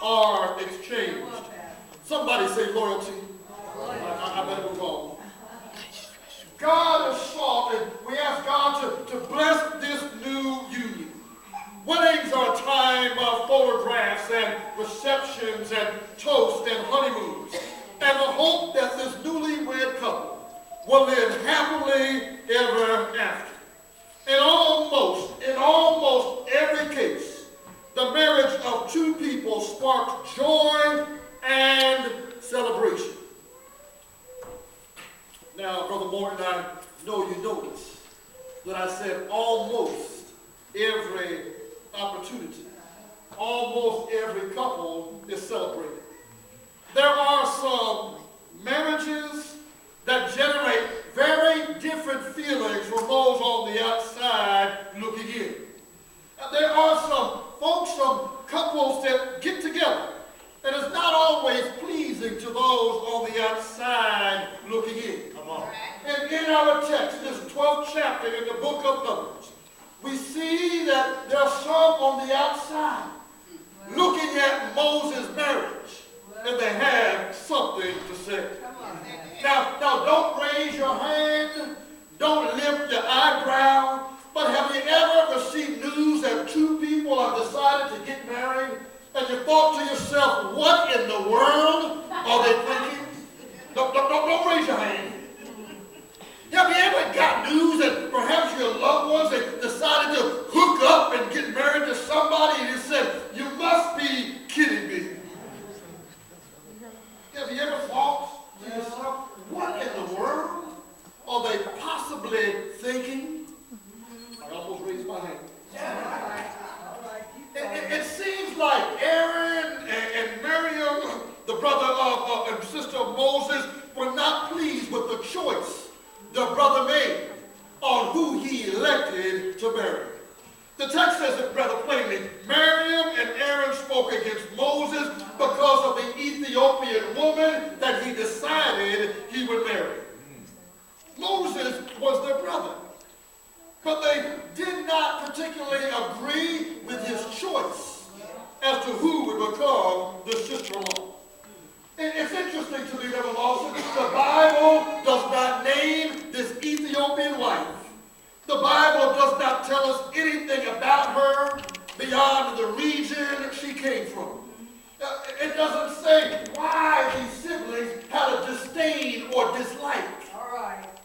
are exchanged. Somebody say loyalty. I better move on. God has sought, and we ask God to bless this new union. Weddings are a time of photographs and receptions and toasts and honeymoons, and the hope that this newlywed couple will live happily ever after. In almost every case, the marriage of two people sparked joy and celebration. Now, Brother Morton, I know you noticed that I said almost every opportunity. Almost every couple is celebrated. There are some marriages that generate very different feelings from those on the outside looking in. There are some folks, some couples that get together, and it's not always pleasing to those on the outside looking in. Come on. And in our text, this 12th chapter in the book of Numbers, we see that there are some on the outside looking at Moses' marriage, and they have something to say. Now, don't raise your hand, don't lift your eyebrow, but have you ever received news that two people have decided to get married, and you thought to yourself, what in the world are they thinking? Don't raise your hand. Have you ever got news that perhaps your loved ones have decided to hook up and get married to somebody, and you said, you must be kidding me? Have you ever thought to yourself, what in the world are they possibly thinking? I almost raised my hand. It seems like Aaron and Miriam, the brother and sister of Moses, were not pleased with the choice the brother made on who he elected to marry. The text says it rather plainly. Miriam and Aaron spoke against Moses because of the Ethiopian woman that he decided he would marry. Moses was their brother, but they did not particularly agree with his choice as to who would become the sister-in-law. It's interesting to me, Reverend Lawson, the Bible does not name this Ethiopian wife. The Bible does not tell us anything about her beyond the region she came from. It doesn't say why these siblings had a disdain or dislike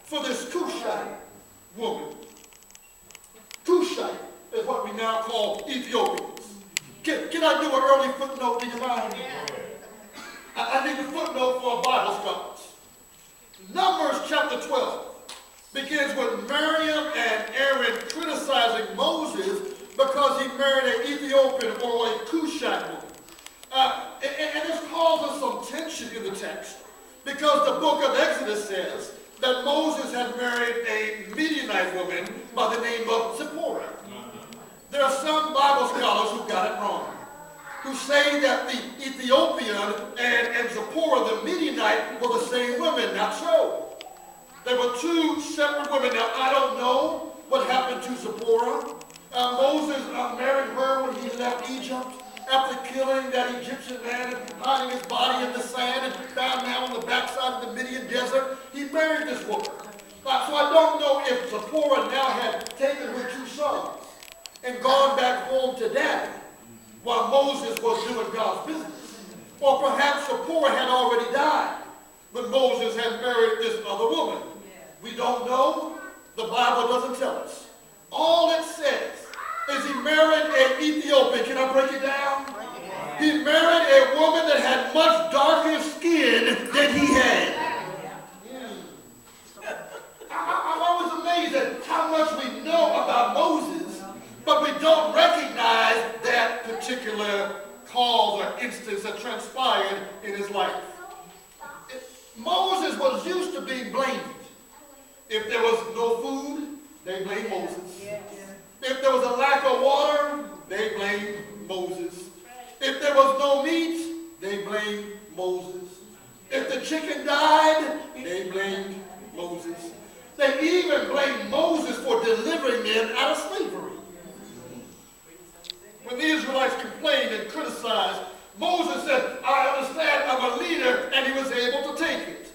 for this Cushite woman. Cushite is what we now call Ethiopians. Can I do an early footnote? Do you mind? I need a footnote for Bible scholars. Numbers chapter 12 begins with Miriam and Aaron criticizing Moses because he married an Ethiopian or a Cushite woman. And this causes some tension in the text because the book of Exodus says that Moses had married a Midianite woman by the name of Zipporah. There are some Bible scholars who got it wrong, who say that the Ethiopian and Zipporah, the Midianite, were the same women. Not so. They were two separate women. Now, I don't know what happened to Zipporah. Moses married her when he left Egypt after killing that Egyptian man and hiding his body in the sand and found now on the backside of the Midian desert. He married this woman. So I don't know if Zipporah now had taken her two sons and gone back home to daddy while Moses was doing God's business. Or perhaps Zipporah had already died when Moses had married this other woman. We don't know. The Bible doesn't tell us. All it says is he married an Ethiopian. Can I break it down? He married a woman that had much darker skin than he had. I'm always amazed at how much we know about Moses, but we don't recognize that particular cause or instance that transpired in his life. Moses was used to being blamed. If there was no food, they blamed Moses. If there was a lack of water, they blamed Moses. If there was no meat, they blamed Moses. If the chicken died, they blamed Moses. They even blamed Moses for delivering them out of slavery. When the Israelites complained and criticized Moses said, I understand I'm a leader, and he was able to take it.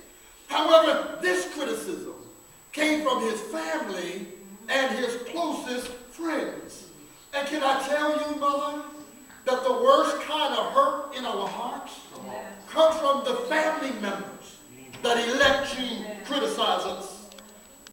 However, this criticism came from his family and his closest friends. And can I tell you, mother, that the worst kind of hurt in our hearts comes from the family members